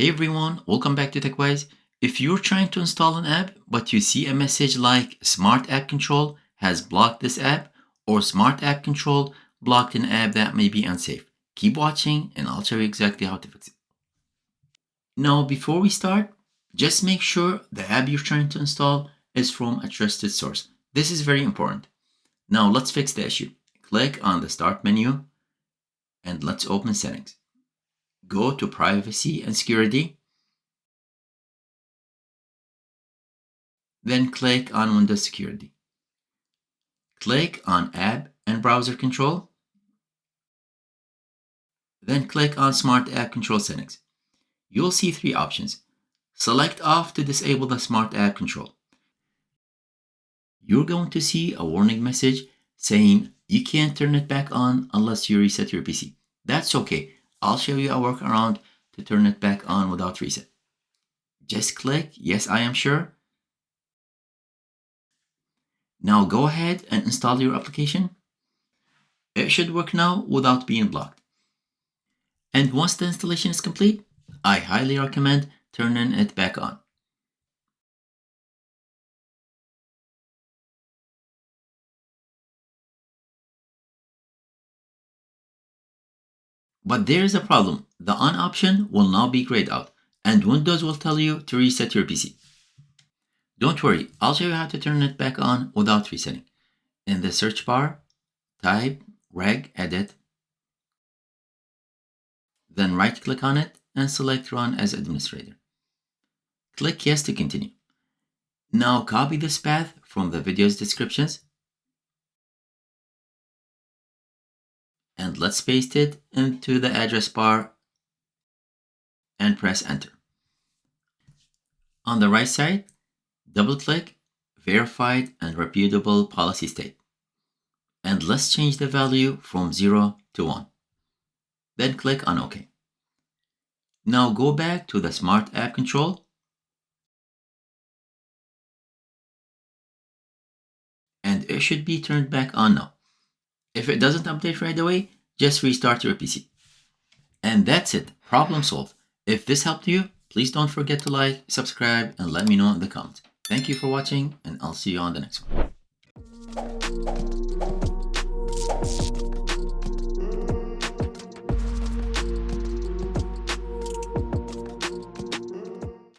Hey everyone, welcome back to TechWise. If you're trying to install an app, but you see a message like Smart App Control has blocked this app, or Smart App Control blocked an app that may be unsafe, keep watching and I'll show you exactly how to fix it. Now, before we start, just make sure the app you're trying to install is from a trusted source. This is very important. Now, let's fix the issue. Click on the Start menu and let's open Settings. Go to Privacy and Security. Then click on Windows Security. Click on App and Browser Control. Then click on Smart App Control Settings. You'll see three options. Select Off to disable the Smart App Control. You're going to see a warning message saying you can't turn it back on unless you reset your PC. That's okay. I'll show you a workaround to turn it back on without reset. Just click Yes, I am sure. Now go ahead and install your application. It should work now without being blocked. And once the installation is complete, I highly recommend turning it back on. But there is a problem. The on option will now be grayed out, and Windows will tell you to reset your PC. Don't worry, I'll show you how to turn it back on without resetting. In the search bar, type regedit, then right-click on it and select Run as Administrator. Click Yes to continue. Now copy this path from the video's descriptions and let's paste it into the address bar and press Enter. On the right side, double-click Verified and Reputable Policy State. And let's change the value from 0 to 1. Then click on OK. Now go back to the Smart App Control and it should be turned back on now. If it doesn't update right away, just restart your PC. And that's it, problem solved. If this helped you, please don't forget to like, subscribe, and let me know in the comments. Thank you for watching, and I'll see you on the next one.